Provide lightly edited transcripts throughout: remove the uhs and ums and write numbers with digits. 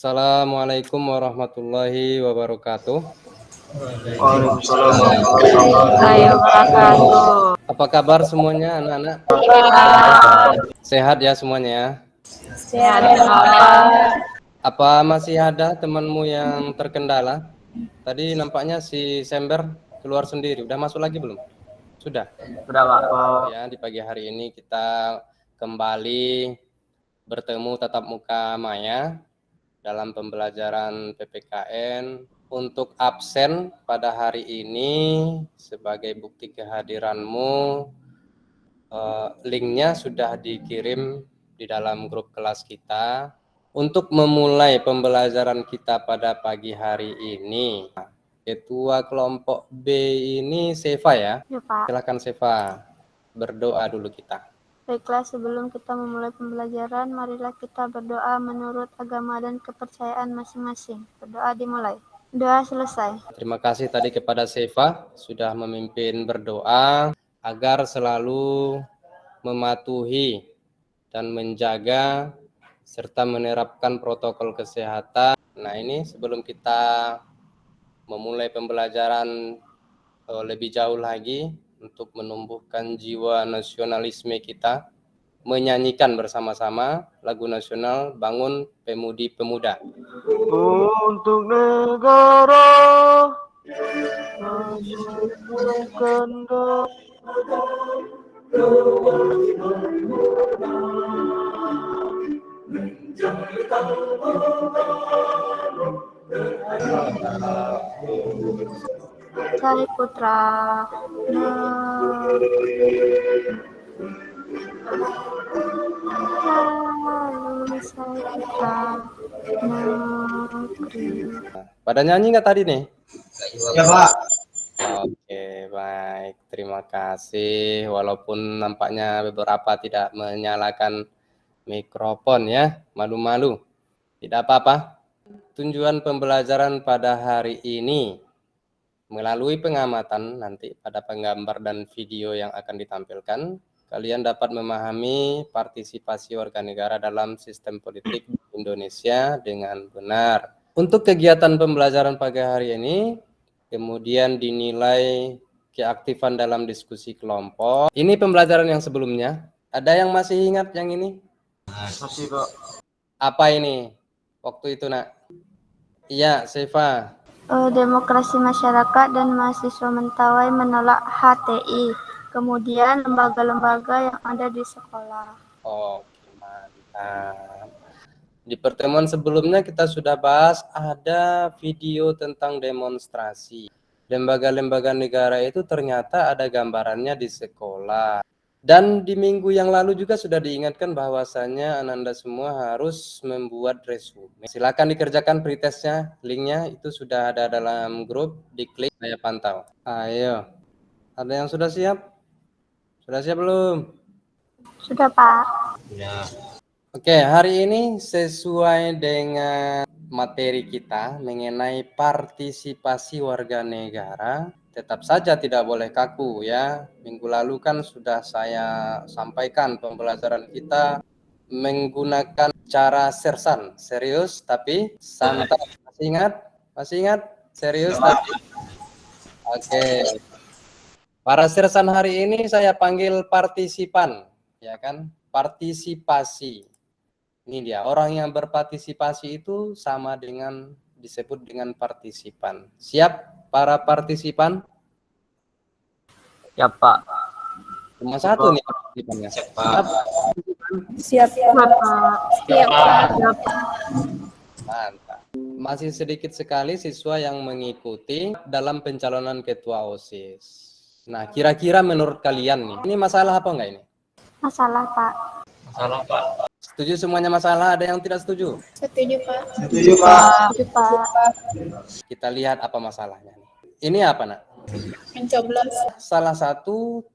Assalamualaikum warahmatullahi wabarakatuh. Waalaikumsalam warahmatullahi wabarakatuh. Apa kabar semuanya anak-anak? Sehat ya semuanya? Sehat ya Pak. Apa masih ada temanmu yang terkendala? Tadi nampaknya si Sember keluar sendiri. Udah masuk lagi belum? Sudah? Sudah Pak. Ya, di pagi hari ini kita kembali bertemu tatap muka maya dalam pembelajaran PPKN. Untuk absen pada hari ini sebagai bukti kehadiranmu, linknya sudah dikirim di dalam grup kelas kita. Untuk memulai pembelajaran kita pada pagi hari ini, ketua kelompok B ini Seva ya? Ya Pak. Silakan Seva, berdoa dulu kita. Baiklah, sebelum kita memulai pembelajaran, marilah kita berdoa menurut agama dan kepercayaan masing-masing. Berdoa dimulai. Doa selesai. Terima kasih tadi kepada Seva sudah memimpin berdoa agar selalu mematuhi dan menjaga serta menerapkan protokol kesehatan. Nah, ini sebelum kita memulai pembelajaran lebih jauh lagi untuk menumbuhkan jiwa nasionalisme kita, menyanyikan bersama-sama lagu nasional Bangun Pemudi Pemuda. Untuk negara menyuguhkan Cari putra lalu saya putra negeri. Pada nyanyi nggak tadi nih? Ya Pak. Oke, baik. Terima kasih. Walaupun nampaknya beberapa tidak menyalakan mikrofon ya, malu-malu. Tidak apa-apa. Tujuan pembelajaran pada hari ini melalui pengamatan nanti pada penggambar dan video yang akan ditampilkan, kalian dapat memahami partisipasi warga negara dalam sistem politik Indonesia dengan benar. Untuk kegiatan pembelajaran pagi hari ini, kemudian dinilai keaktifan dalam diskusi kelompok. Ini pembelajaran yang sebelumnya. Ada yang masih ingat yang ini? Masih Pak. Apa ini? Waktu itu nak? Iya, Seva. Demokrasi masyarakat dan mahasiswa Mentawai menolak HTI. Kemudian lembaga-lembaga yang ada di sekolah. Oke, mantap. Di pertemuan sebelumnya kita sudah bahas ada video tentang demonstrasi. Lembaga-lembaga negara itu ternyata ada gambarannya di sekolah. Dan di minggu yang lalu juga sudah diingatkan bahwasannya Ananda semua harus membuat resume. Silakan dikerjakan pretestnya, linknya itu sudah ada dalam grup, diklik saya pantau. Ayo, ada yang sudah siap? Sudah siap belum? Sudah Pak. Ya. Oke, hari ini sesuai dengan materi kita mengenai partisipasi warga negara, tetap saja tidak boleh kaku ya. Minggu lalu kan sudah saya sampaikan pembelajaran kita menggunakan cara sersan, serius tapi santai. Masih ingat? Masih ingat? Serius tapi oke. Para sersan hari ini saya panggil partisipan, ya kan? Partisipasi. Ini dia, orang yang berpartisipasi itu sama dengan disebut dengan partisipan. Siap para partisipan? Ya Pak. Cuma satu nih partisipannya. Siap Pak. Siap Pak. Siap Pak. Mantap. Masih sedikit sekali siswa yang mengikuti dalam pencalonan ketua OSIS. Nah, kira-kira menurut kalian nih, ini masalah apa enggak ini? Masalah Pak. Masalah Pak. Setuju semuanya masalah, ada yang tidak setuju? Setuju Pak. Setuju Pak. Setuju Pak. Kita lihat apa masalahnya. Ini apa nak? Mencoblos. Salah satu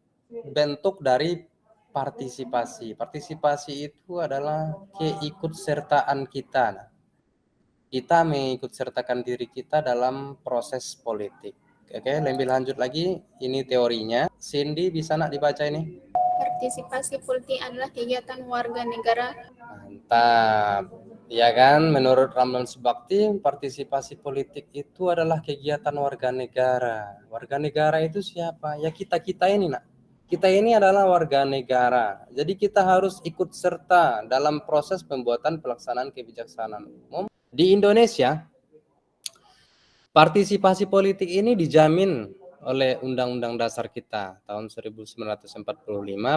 bentuk dari partisipasi. Partisipasi itu adalah keikutsertaan kita. Nah, kita mengikutsertakan diri kita dalam proses politik. Oke, lebih lanjut lagi, ini teorinya. Cindy bisa nak dibaca ini? Partisipasi politik adalah kegiatan warga negara. Mantap. Ya kan, menurut Ramlan Subakti, partisipasi politik itu adalah kegiatan warga negara. Warga negara itu siapa? Ya kita-kita ini, nak. Kita ini adalah warga negara. Jadi kita harus ikut serta dalam proses pembuatan pelaksanaan kebijaksanaan umum. Di Indonesia, partisipasi politik ini dijamin oleh Undang-Undang Dasar kita tahun 1945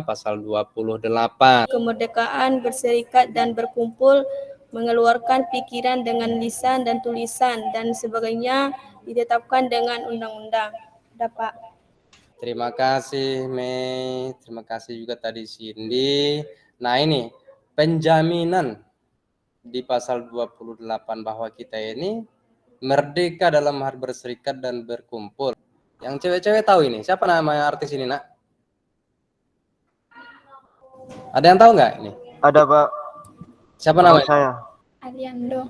pasal 28. Kemerdekaan berserikat dan berkumpul, mengeluarkan pikiran dengan lisan dan tulisan dan sebagainya ditetapkan dengan undang-undang. Dapat. Terima kasih Mei, terima kasih juga tadi Cindy. Nah ini penjaminan di pasal 28 bahwa kita ini merdeka dalam hal berserikat dan berkumpul. Yang cewek-cewek tahu ini, siapa nama artis ini, nak? Ada yang tahu nggak ini? Ada, Pak. Siapa Tahu namanya? saya. Aliando.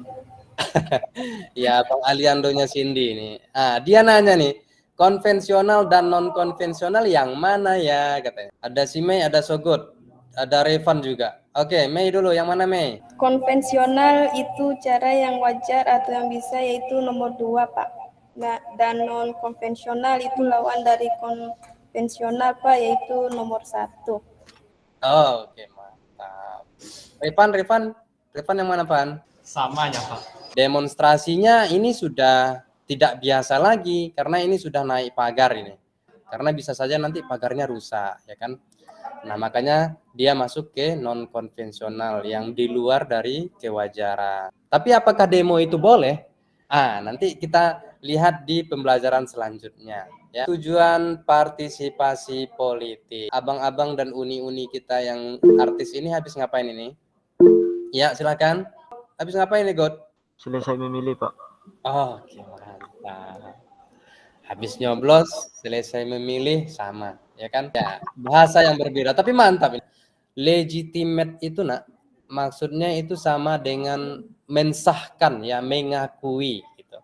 Ya, Bang Aliandonya Cindy ini. Ah, dia nanya nih, konvensional dan non konvensional yang mana ya katanya. Ada si Mei, ada Sogot, ada Revan juga. Oke, Mei dulu, yang mana Mei? Konvensional itu cara yang wajar atau yang bisa, yaitu nomor 2, Pak. Nah, dan non konvensional itu lawan dari konvensional, Pak, yaitu nomor 1. Oh, oke, mantap. Revan yang mana, Pan? Samanya, Pak. Demonstrasinya ini sudah tidak biasa lagi karena ini sudah naik pagar ini. Karena bisa saja nanti pagarnya rusak, ya kan? Nah, makanya dia masuk ke non konvensional yang di luar dari kewajaran. Tapi apakah demo itu boleh? Nanti kita lihat di pembelajaran selanjutnya. Ya. Tujuan partisipasi politik. Abang-abang dan uni-uni kita yang artis ini habis ngapain ini? Ya, silakan. Habis ngapain nih, God? Selesai memilih, Pak. Oh, oke, mantap. Habis nyoblos, selesai memilih, sama, ya kan? Ya, bahasa yang berbeda, tapi mantap. Legitimate itu, nak, maksudnya itu sama dengan mensahkan, ya, mengakui. Gitu.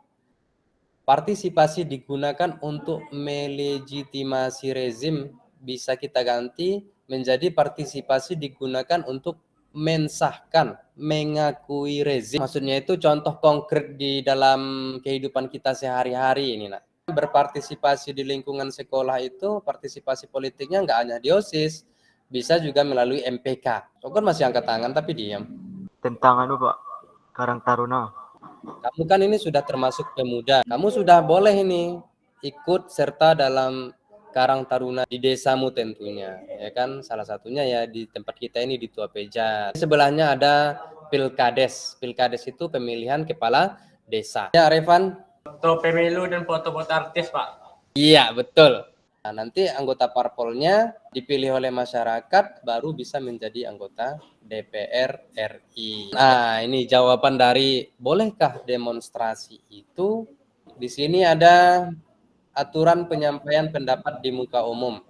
Partisipasi digunakan untuk melegitimasi rezim, bisa kita ganti menjadi partisipasi digunakan untuk mensahkan, mengakui rezim. Maksudnya itu contoh konkret di dalam kehidupan kita sehari-hari ini, nak. Berpartisipasi di lingkungan sekolah itu partisipasi politiknya nggak hanya di OSIS, bisa juga melalui MPK. Sogon masih angkat tangan tapi diam. Tentang Pak, Karang Taruna. Kamu kan ini sudah termasuk pemuda. Kamu sudah boleh ini ikut serta dalam Karang Taruna di desamu tentunya, ya kan? Salah satunya ya di tempat kita ini di Tua Peja. Sebelahnya ada Pilkades. Pilkades itu pemilihan kepala desa. Ya, Revan. Foto pemilu dan foto-foto artis, Pak. Iya, betul. Nah, nanti anggota parpolnya dipilih oleh masyarakat baru bisa menjadi anggota DPR RI. Nah, ini jawaban dari bolehkah demonstrasi itu? Di sini ada aturan penyampaian pendapat di muka umum.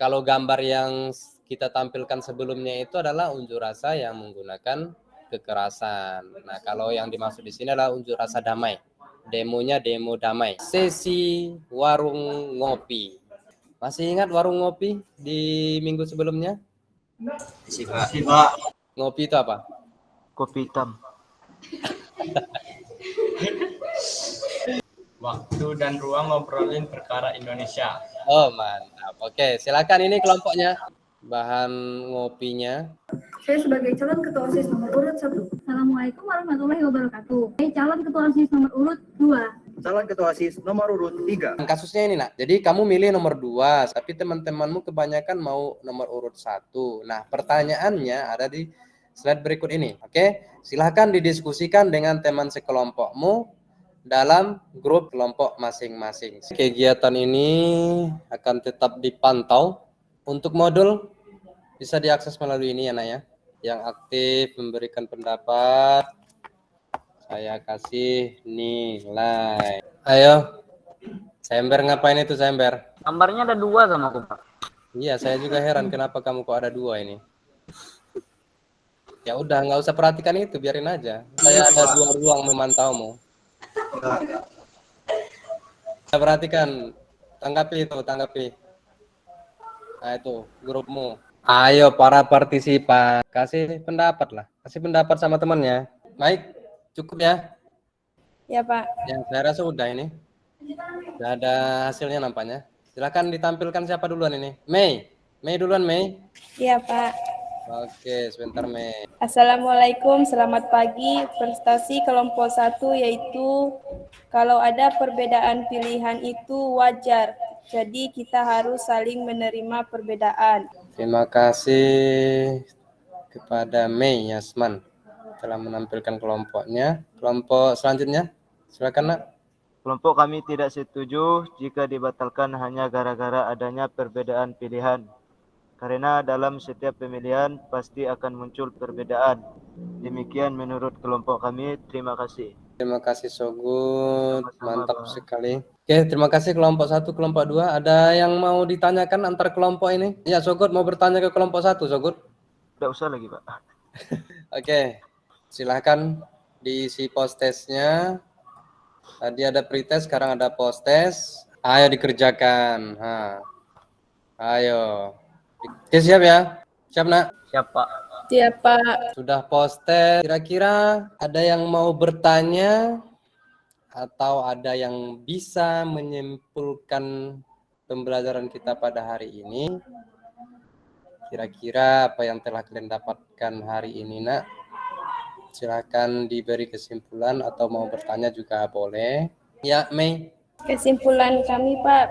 Kalau gambar yang kita tampilkan sebelumnya itu adalah unjuk rasa yang menggunakan kekerasan. Nah, kalau yang dimaksud di sini adalah unjuk rasa damai. Demonya demo damai. Sesi warung ngopi. Masih ingat warung ngopi di minggu sebelumnya? Masih, Pak. Ngopi itu apa? Kopi hitam. Waktu dan ruang ngobrolin perkara Indonesia. Oh, mantap. Oke, silakan ini kelompoknya. Bahan ngopinya. Saya sebagai calon ketua OSIS nomor urut 1. Assalamualaikum warahmatullahi wabarakatuh. Saya calon ketua OSIS nomor urut 2. Calon ketua OSIS nomor urut 3. Kasusnya ini, nak. Jadi kamu milih nomor 2, tapi teman-temanmu kebanyakan mau nomor urut 1. Nah, pertanyaannya ada di slide berikut ini. Oke, silahkan didiskusikan dengan teman sekelompokmu dalam grup kelompok masing-masing. Kegiatan ini akan tetap dipantau. Untuk modul bisa diakses melalui ini ya, nak ya. Yang aktif memberikan pendapat, saya kasih nilai. Ayo, Sember ngapain itu Sember? Gambarnya ada 2 sama aku, Pak. Iya, saya juga heran kenapa kamu kok ada 2 ini. Ya udah, nggak usah perhatikan itu, biarin aja. Saya ada 2 ruang memantaumu. Saya perhatikan, tanggapi itu, tanggapi. Nah itu, grupmu. Ayo para partisipan, kasih pendapat lah. Kasih pendapat sama temannya. Baik, cukup ya. Ya, Pak. Ya, saya rasa udah ini. Sudah ada hasilnya nampaknya. Silakan ditampilkan siapa duluan ini. Mei. Mei duluan, Mei. Iya, Pak. Oke, sebentar, Mei. Assalamualaikum, selamat pagi. Prestasi kelompok 1 yaitu kalau ada perbedaan pilihan itu wajar. Jadi kita harus saling menerima perbedaan. Terima kasih kepada Mei Yasman telah menampilkan kelompoknya. Kelompok selanjutnya, silakan, Nak. Kelompok kami tidak setuju jika dibatalkan hanya gara-gara adanya perbedaan pilihan. Karena dalam setiap pemilihan pasti akan muncul perbedaan. Demikian menurut kelompok kami. Terima kasih. Terima kasih Sogut, Sama-sama, mantap Pak. sekali. Oke, terima kasih kelompok 1, kelompok 2. Ada yang mau ditanyakan antar kelompok ini? Ya, Sogut mau bertanya ke kelompok 1, Sogut. Tidak usah lagi, Pak. Oke, silahkan diisi post-testnya. Tadi ada pretest, sekarang ada post-test. Ayo dikerjakan. Ayo. Oke, siap ya? Siap, Nak? Siap, Pak. Siap, Pak. Sudah post-test. Kira-kira ada yang mau bertanya atau ada yang bisa menyimpulkan pembelajaran kita pada hari ini? Kira-kira apa yang telah kalian dapatkan hari ini, Nak? Silakan diberi kesimpulan atau mau bertanya juga boleh. Ya, Mei. Kesimpulan kami, Pak,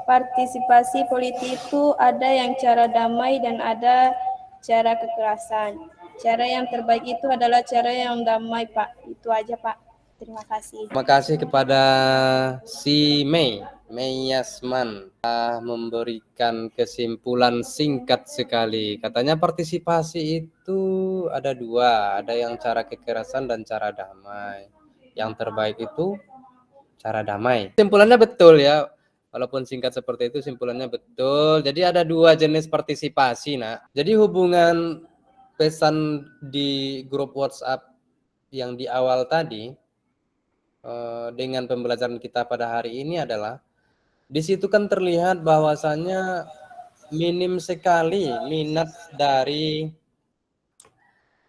partisipasi politik itu ada yang cara damai dan ada cara kekerasan. Cara yang terbaik itu adalah cara yang damai, Pak. Itu aja, Pak. Terima kasih. Terima kasih kepada si Mei Yasman telah memberikan kesimpulan singkat sekali. Katanya partisipasi itu ada dua, ada yang cara kekerasan dan cara damai. Yang terbaik itu cara damai. Kesimpulannya betul ya, walaupun singkat seperti itu simpulannya betul. Jadi ada dua jenis partisipasi, Nak. Jadi hubungan pesan di grup WhatsApp yang di awal tadi dengan pembelajaran kita pada hari ini adalah di situ kan terlihat bahwasannya minim sekali minat dari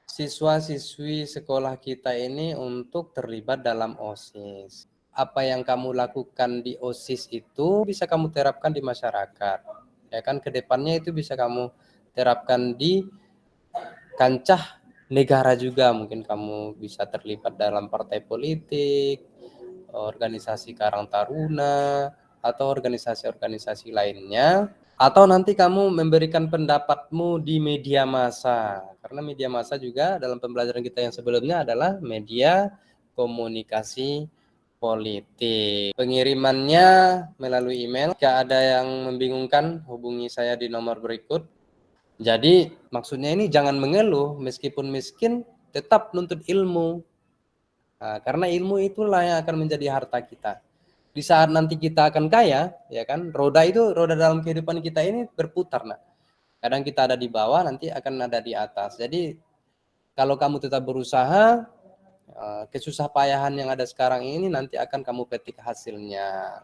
siswa-siswi sekolah kita ini untuk terlibat dalam OSIS. Apa yang kamu lakukan di OSIS itu bisa kamu terapkan di masyarakat. Ya kan, kedepannya itu bisa kamu terapkan di kancah negara juga. Mungkin kamu bisa terlibat dalam partai politik, organisasi Karang Taruna, atau organisasi-organisasi lainnya. Atau nanti kamu memberikan pendapatmu di media massa. Karena media massa juga dalam pembelajaran kita yang sebelumnya adalah media komunikasi politik. Pengirimannya melalui email. Jika ada yang membingungkan, hubungi saya di nomor berikut. Jadi maksudnya ini jangan mengeluh, meskipun miskin tetap nuntut ilmu. Nah, karena ilmu itulah yang akan menjadi harta kita. Di saat nanti kita akan kaya, ya kan, roda dalam kehidupan kita ini berputar, nah. Kadang kita ada di bawah, nanti akan ada di atas. Jadi kalau kamu tetap berusaha, kesusah payahan yang ada sekarang ini nanti akan kamu petik hasilnya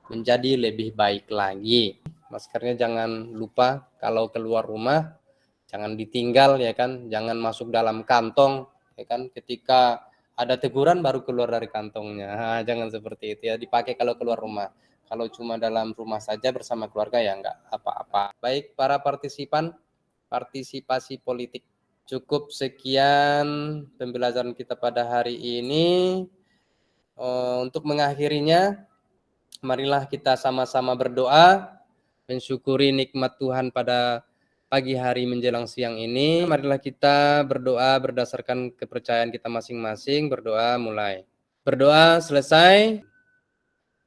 menjadi lebih baik lagi. Maskernya jangan lupa kalau keluar rumah, jangan ditinggal, ya kan, jangan masuk dalam kantong, ya kan, ketika ada teguran baru keluar dari kantongnya. Jangan seperti itu ya, dipakai kalau keluar rumah. Kalau cuma dalam rumah saja bersama keluarga ya enggak apa-apa. Baik para partisipan, partisipasi politik. Cukup sekian pembelajaran kita pada hari ini. Untuk mengakhirinya, marilah kita sama-sama berdoa, mensyukuri nikmat Tuhan pada pagi hari menjelang siang ini. Marilah kita berdoa berdasarkan kepercayaan kita masing-masing. Berdoa mulai. Berdoa selesai.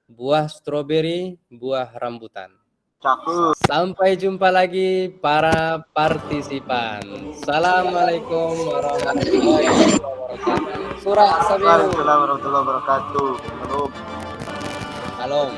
Buah stroberi, buah rambutan. Cakep. Sampai jumpa lagi para partisipan. Assalamualaikum warahmatullahi wabarakatuh. Surah Sabiru. Waalaikumsalam warahmatullahi wabarakatuh. Halo. Shalom.